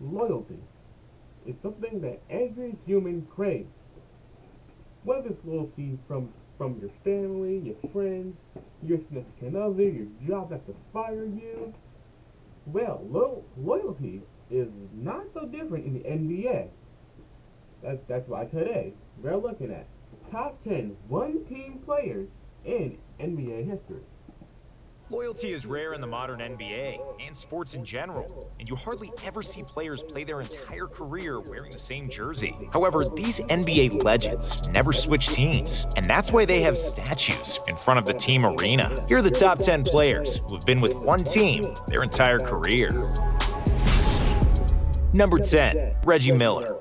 Loyalty is something that every human craves. Whether it's loyalty from your family, your friends, your significant other, your job that could fire you. Well, loyalty is not so different in the NBA. That's why today we're looking at top 10 one-team players in NBA history. Loyalty is rare in the modern NBA and sports in general, and you hardly ever see players play their entire career wearing the same jersey. However, these NBA legends never switch teams, and that's why they have statues in front of the team arena. Here are the top 10 players who have been with one team their entire career. Number 10, Reggie Miller.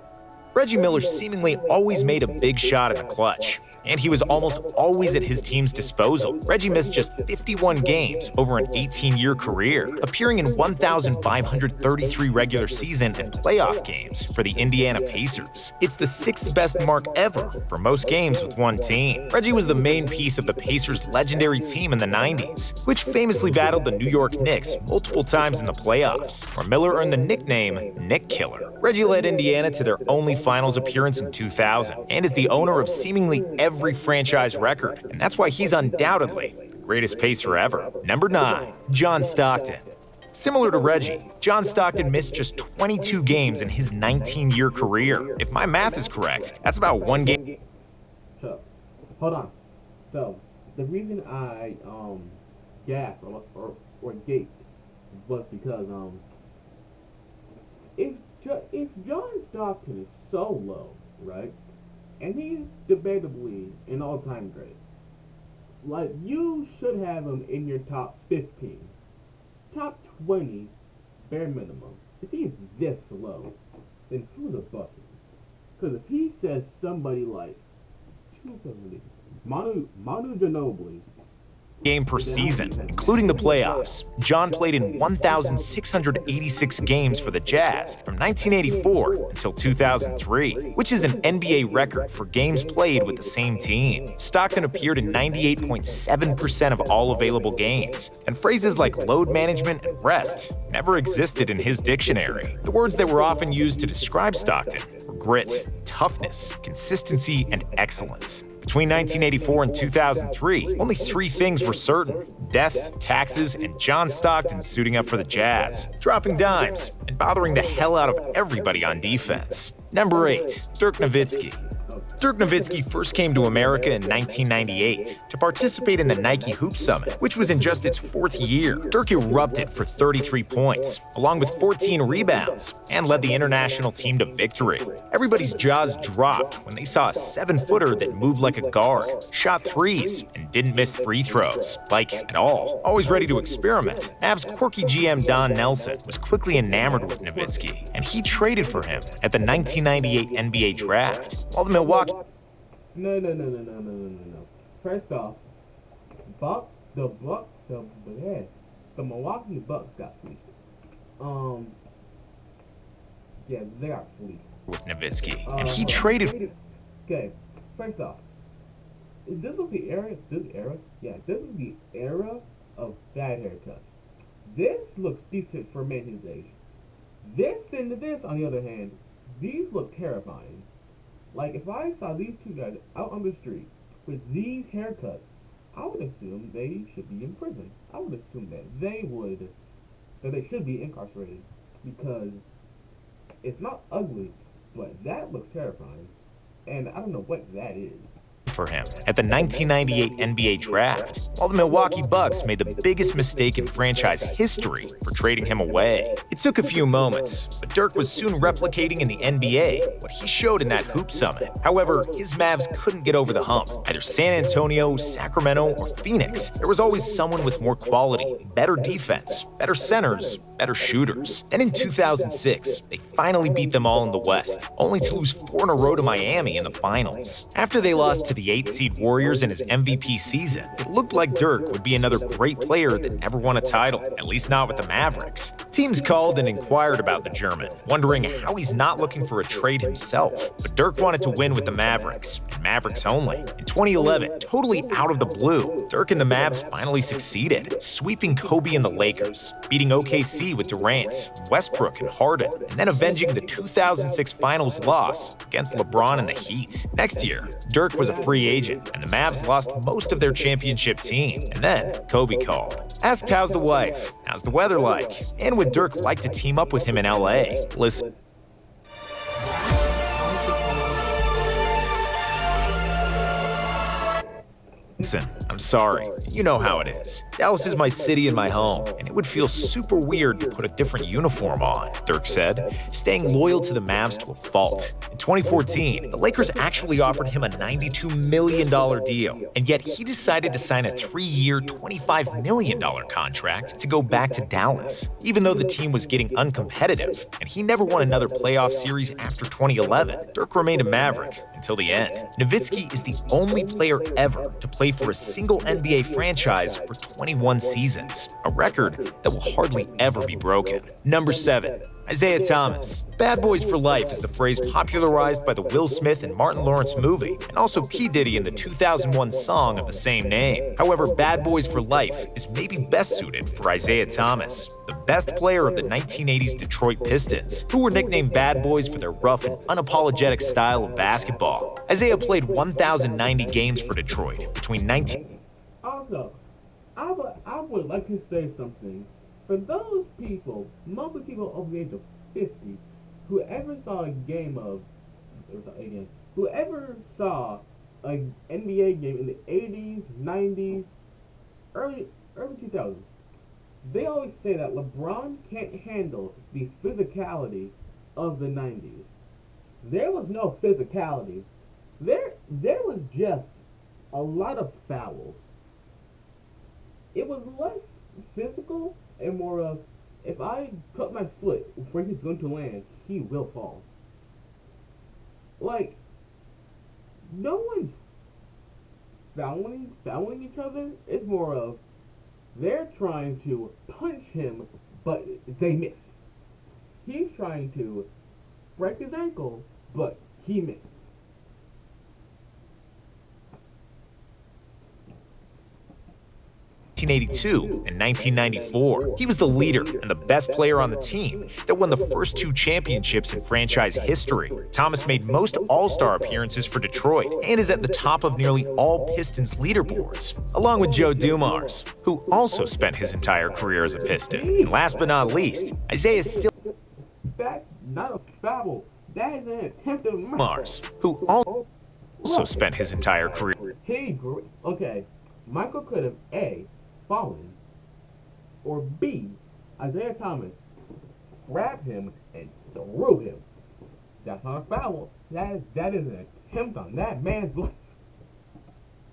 Reggie Miller seemingly always made a big shot in the clutch, and he was almost always at his team's disposal. Reggie missed just 51 games over an 18-year career, appearing in 1,533 regular season and playoff games for the Indiana Pacers. It's the sixth best mark ever for most games with one team. Reggie was the main piece of the Pacers' legendary team in the 90s, which famously battled the New York Knicks multiple times in the playoffs, where Miller earned the nickname Nick Killer. Reggie led Indiana to their only finals appearance in 2000 and is the owner of seemingly every franchise record, and that's why he's undoubtedly the greatest Pacer ever. Number 9, John Stockton. Similar to Reggie, John Stockton missed just 22 games in his 19-year career. If my math is correct, that's about one game. So, hold on. So, the reason I gasped or gaped was because if John Stockton is so low, right, and he's debatably an all-time great, like, you should have him in your top 15, top 20, bare minimum. If he's this low, then who's above him? Because if he says somebody like Manu Ginobili, Game per season, including the playoffs. John played in 1,686 games for the Jazz from 1984 until 2003, which is an NBA record for games played with the same team. Stockton appeared in 98.7% of all available games, and phrases like load management and rest never existed in his dictionary. The words that were often used to describe Stockton were grit, toughness, consistency, and excellence. Between 1984 and 2003, only three things were certain: death, taxes, and John Stockton suiting up for the Jazz, dropping dimes, and bothering the hell out of everybody on defense. Number 8, Dirk Nowitzki. Dirk Nowitzki first came to America in 1998 to participate in the Nike Hoop Summit, which was in just its fourth year. Dirk erupted for 33 points, along with 14 rebounds, and led the international team to victory. Everybody's jaws dropped when they saw a 7-footer that moved like a guard, shot threes, and didn't miss free throws, like, at all. Always ready to experiment, Mavs quirky GM Don Nelson was quickly enamored with Nowitzki, and he traded for him at the 1998 NBA Draft, while the Milwaukee No. First off, the Milwaukee Bucks got fleeced. Yeah, they got fleeced. with Nowitzki, and he traded. Okay, first off, this was the era. This was the era of bad haircuts. This looks decent for a man his age. This, on the other hand, these look terrifying. Like, if I saw these two guys out on the street with these haircuts, I would assume they should be in prison. I would assume that they should be incarcerated, because it's not ugly, but that looks terrifying, and I don't know what that is. For him at the 1998 NBA Draft, while the Milwaukee Bucks made the biggest mistake in franchise history for trading him away. It took a few moments, but Dirk was soon replicating in the NBA what he showed in that Hoop Summit. However, his Mavs couldn't get over the hump. Either San Antonio, Sacramento, or Phoenix, there was always someone with more quality, better defense, better centers, better shooters. Then in 2006, they finally beat them all in the West, only to lose 4 in a row to Miami in the finals. After they lost to the the 8th-seed Warriors in his MVP season, it looked like Dirk would be another great player that never won a title, at least not with the Mavericks. Teams called and inquired about the German, wondering how he's not looking for a trade himself. But Dirk wanted to win with the Mavericks, and Mavericks only. In 2011, totally out of the blue, Dirk and the Mavs finally succeeded, sweeping Kobe and the Lakers, beating OKC with Durant, Westbrook, and Harden, and then avenging the 2006 Finals loss against LeBron and the Heat. Next year, Dirk was a free agent, and the Mavs lost most of their championship team. And then Kobe called. Asked how's the wife, how's the weather like, and would Dirk like to team up with him in LA? Listen. Listen, I'm sorry. You know how it is. Dallas is my city and my home, and it would feel super weird to put a different uniform on, Dirk said, staying loyal to the Mavs to a fault. In 2014, the Lakers actually offered him a $92 million deal, and yet he decided to sign a 3-year, $25 million contract to go back to Dallas, even though the team was getting uncompetitive, and he never won another playoff series after 2011. Dirk remained a Maverick until the end. Nowitzki is the only player ever to play for a single NBA franchise for 21 seasons, a record that will hardly ever be broken. Number 7. Isaiah Thomas. Bad Boys for Life is the phrase popularized by the Will Smith and Martin Lawrence movie, and also P. Diddy in the 2001 song of the same name. However, Bad Boys for Life is maybe best suited for Isaiah Thomas, the best player of the 1980s Detroit Pistons, who were nicknamed Bad Boys for their rough and unapologetic style of basketball. Isaiah played 1,090 games for Detroit between 19... Also, I would like to say something. For those people, mostly people over the age of 50, whoever saw a game of, whoever saw an NBA game in the 80s, 90s, early 2000s, they always say that LeBron can't handle the physicality of the 90s. There was no physicality. There was just a lot of fouls. It was less physical and more of, if I put my foot where he's going to land, he will fall. Like, no one's fouling each other. It's more of, they're trying to punch him, but they miss. He's trying to break his ankle, but he missed. 1982 and 1994. He was the leader and the best player on the team that won the first 2 championships in franchise history. Thomas made most All-Star appearances for Detroit and is at the top of nearly all Pistons leaderboards, along with Joe Dumars, who also spent his entire career as a Piston. And last but not least, Isaiah is still... That's not a foul. That is an attempt of Mars, who also spent his entire career... Okay, Michael could have A, fallen, or B, Isaiah Thomas grabbed him and threw him. That's not a foul. That is an attempt on that man's life.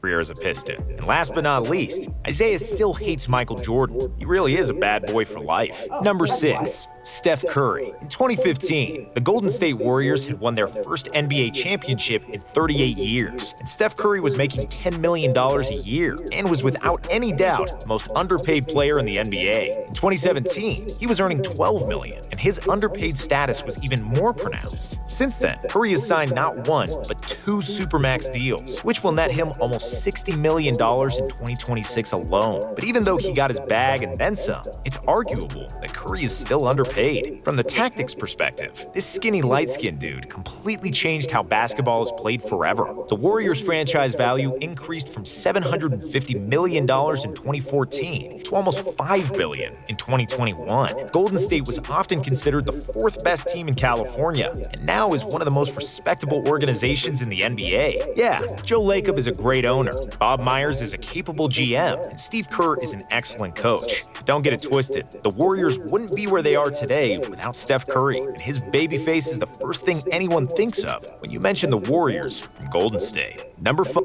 Career as a Piston. And last but not least, Isaiah still hates Michael Jordan. He really is a bad boy for life. Number 6. Steph Curry. In 2015, the Golden State Warriors had won their first NBA championship in 38 years, and Steph Curry was making $10 million a year and was without any doubt the most underpaid player in the NBA. In 2017, he was earning $12 million, and his underpaid status was even more pronounced. Since then, Curry has signed not 1, but 2 Supermax deals, which will net him almost $60 million in 2026 alone. But even though he got his bag and then some, it's arguable that Curry is still underpaid. From the tactics perspective, this skinny light-skinned dude completely changed how basketball is played forever. The Warriors franchise value increased from $750 million in 2014 to almost $5 billion in 2021. Golden State was often considered the 4th best team in California, and now is one of the most respectable organizations in the NBA. Yeah, Joe Lacob is a great owner, Bob Myers is a capable GM, and Steve Kerr is an excellent coach. But don't get it twisted, the Warriors wouldn't be where they are today without Steph Curry, and his baby face is the first thing anyone thinks of when you mention the Warriors from Golden State. Number 5.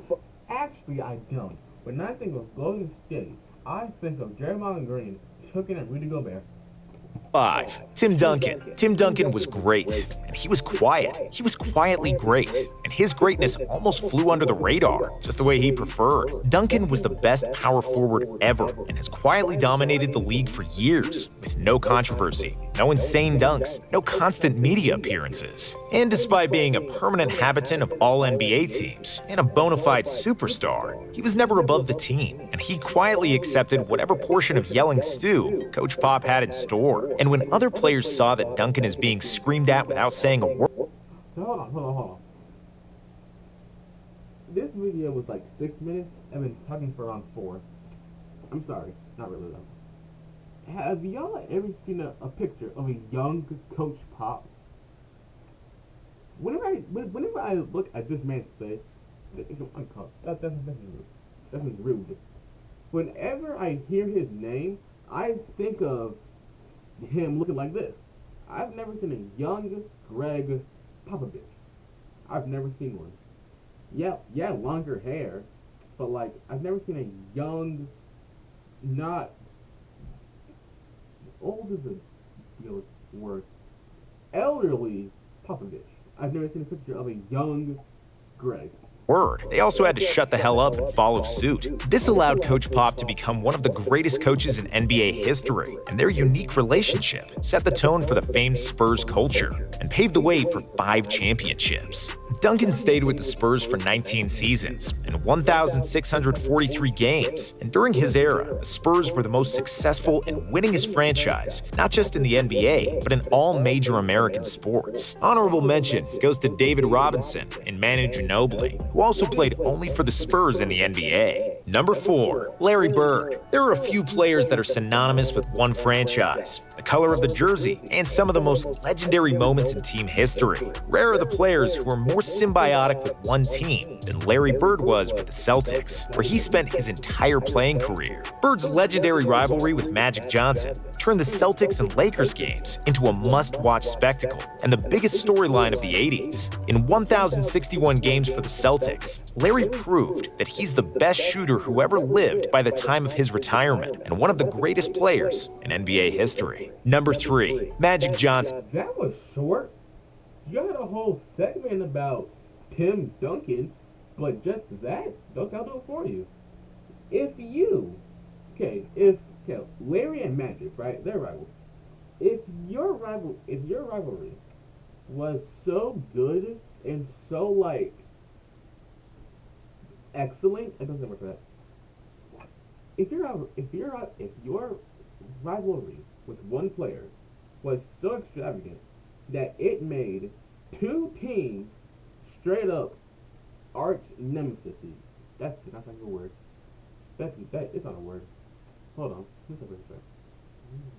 Actually, I don't. When I think of Golden State, I think of Draymond Green choking at Rudy Gobert. 5. Tim Duncan. Tim Duncan was great, and he was quiet. He was quietly great, and his greatness almost flew under the radar, just the way he preferred. Duncan was the best power forward ever, and has quietly dominated the league for years, with no controversy, no insane dunks, no constant media appearances. And despite being a permanent habitant of all NBA teams, and a bona fide superstar, he was never above the team, and he quietly accepted whatever portion of yelling stew Coach Pop had in store. And when other players saw that Duncan is being screamed at without saying a word. So hold on. This video was like 6 minutes. I've been talking for around 4. I'm sorry, not really though. Have y'all ever seen a picture of a young Coach Pop? Whenever I look at this man's face, that's rude. Whenever I hear his name, I think of him looking like this. I've never seen a young Greg Popovich. I've never seen one. Yeah, longer hair, but like I've never seen a young, not old is a word, elderly Popovich. I've never seen a picture of a young Greg. They also had to shut the hell up and follow suit. This allowed Coach Pop to become one of the greatest coaches in NBA history, and their unique relationship set the tone for the famed Spurs culture and paved the way for 5 championships. Duncan stayed with the Spurs for 19 seasons and 1,643 games, and during his era, the Spurs were the most successful and winningest franchise, not just in the NBA, but in all major American sports. Honorable mention goes to David Robinson and Manu Ginobili, who also played only for the Spurs in the NBA. Number 4. Larry Bird. There are a few players that are synonymous with one franchise, the color of the jersey, and some of the most legendary moments in team history. Rare are the players who are more symbiotic with one team than Larry Bird was with the Celtics, where he spent his entire playing career. Bird's legendary rivalry with Magic Johnson turned the Celtics and Lakers games into a must-watch spectacle and the biggest storyline of the 80s. In 1,061 games for the Celtics, Larry proved that he's the best shooter who ever lived by the time of his retirement and one of the greatest players in NBA history. Number 3. Magic Johnson. That was short. You had a whole segment about Tim Duncan, but just that? I'll do it for you. If Larry and Magic, right? They're rivals. If your rivalry was so good and so like excellent, it doesn't work for that. If your rivalry with one player was so extravagant that it made 2 teams straight up arch nemesis. That's not a word. That it's not a word. Hold on.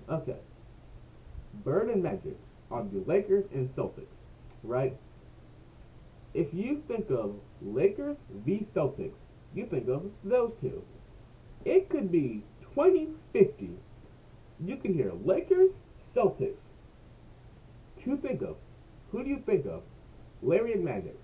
Okay. Bird and Magic are the Lakers and Celtics, right? If you think of Lakers v Celtics, you think of those two. It could be 2050. You can hear Lakers, Celtics. Who do you think of? Larry and Magic.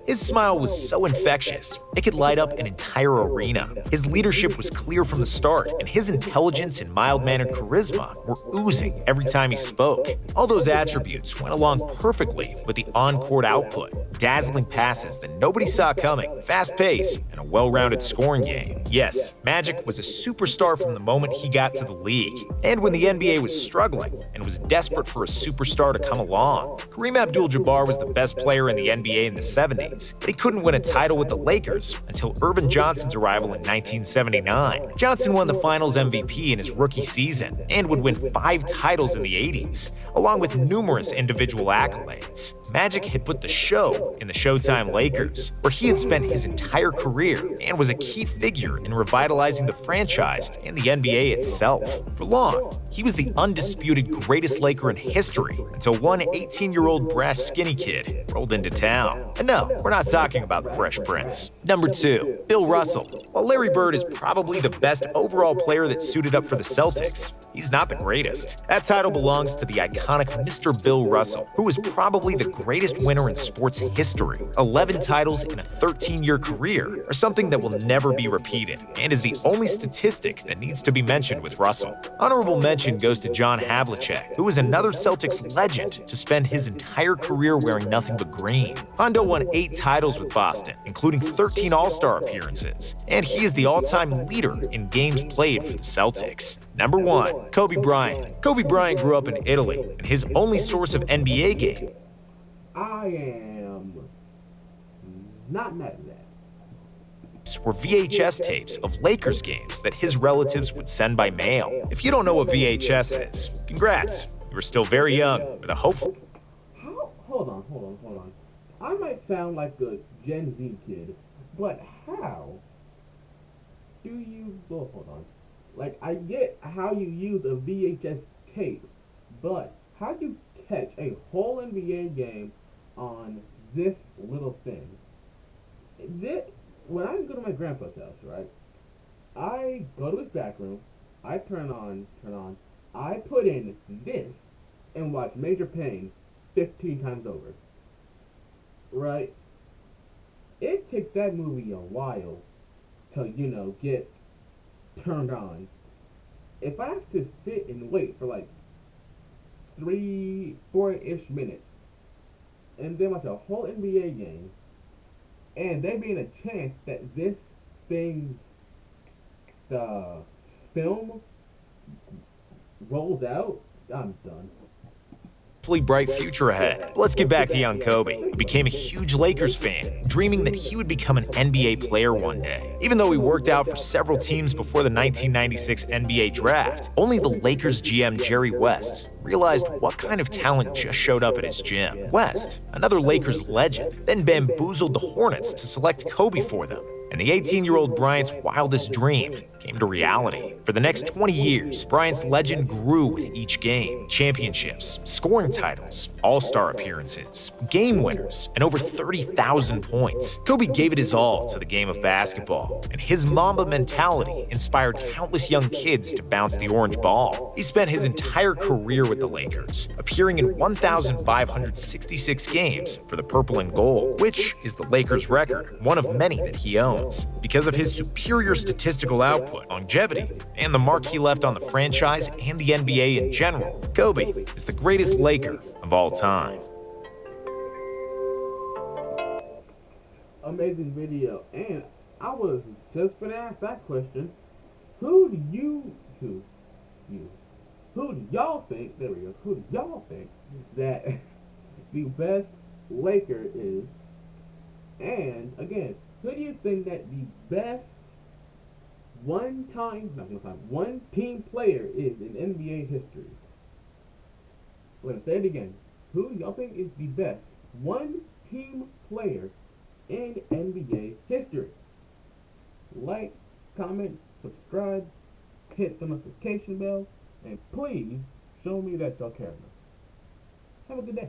His smile was so infectious, it could light up an entire arena. His leadership was clear from the start, and his intelligence and mild-mannered charisma were oozing every time he spoke. All those attributes went along perfectly with the on-court output, dazzling passes that nobody saw coming, fast pace, and a well-rounded scoring game. Yes, Magic was a superstar from the moment he got to the league, and when the NBA was struggling and was desperate for a superstar to come along. Kareem Abdul-Jabbar was the best player in the NBA in the 70s, but he couldn't win a title with the Lakers until Irvin Johnson's arrival in 1979. Johnson won the Finals MVP in his rookie season and would win 5 titles in the 80s, along with numerous individual accolades. Magic had put the show in the Showtime Lakers, where he had spent his entire career and was a key figure in revitalizing the franchise and the NBA itself. For long, he was the undisputed greatest Laker in history until one 18-year-old brash skinny kid rolled into town. And no, we're not talking about the Fresh Prince. Number 2, Bill Russell. While Larry Bird is probably the best overall player that suited up for the Celtics, he's not the greatest. That title belongs to the iconic Mr. Bill Russell, who is probably the greatest winner in sports history. 11 titles in a 13-year career are something that will never be repeated, and is the only statistic that needs to be mentioned with Russell. Honorable mention goes to John Havlicek, who is another Celtics legend to spend his entire career wearing nothing but green. Hondo won 8 titles with Boston, including 13 All-Star appearances, and he is the all-time leader in games played for the Celtics. Number 1, Kobe Bryant. Kobe Bryant grew up in Italy, and his only source of NBA game I am not mad at that. were VHS tapes of Lakers games that his relatives would send by mail. If you don't know what VHS is, congrats. You were still very young, with a hopeful. How? Hold on. I might sound like a Gen Z kid, but how do you? Well, hold on. Like, I get how you use a VHS tape, but how do you catch a whole NBA game on this little thing? This, when I go to my grandpa's house, right? I go to his back room. I turn on. I put in this and watch Major Payne 15 times over. Right? It takes that movie a while to, get turned on. If I have to sit and wait for like 4-ish minutes and then watch a whole NBA game, and there being a chance that this thing's film rolls out, I'm done. Bright future ahead. But let's get back to young Kobe, who became a huge Lakers fan, dreaming that he would become an NBA player one day. Even though he worked out for several teams before the 1996 NBA draft, only the Lakers GM Jerry West realized what kind of talent just showed up at his gym. West, another Lakers legend, then bamboozled the Hornets to select Kobe for them. And the 18-year-old Bryant's wildest dream came to reality. For the next 20 years, Bryant's legend grew with each game. Championships, scoring titles, all-star appearances, game winners, and over 30,000 points. Kobe gave it his all to the game of basketball, and his Mamba mentality inspired countless young kids to bounce the orange ball. He spent his entire career with the Lakers, appearing in 1,566 games for the purple and gold, which is the Lakers' record, one of many that he owns. Because of his superior statistical output, longevity, and the mark he left on the franchise and the NBA in general, Kobe is the greatest Laker of all time. Amazing video, and I was just gonna ask that question. Who do y'all think, there we go, who do y'all think that the best Laker is? And again, who do you think that the best one team player is in NBA history? I'm gonna say it again. Who do y'all think is the best one team player in NBA history? Like, comment, subscribe, hit the notification bell, and please show me that y'all care enough. Have a good day.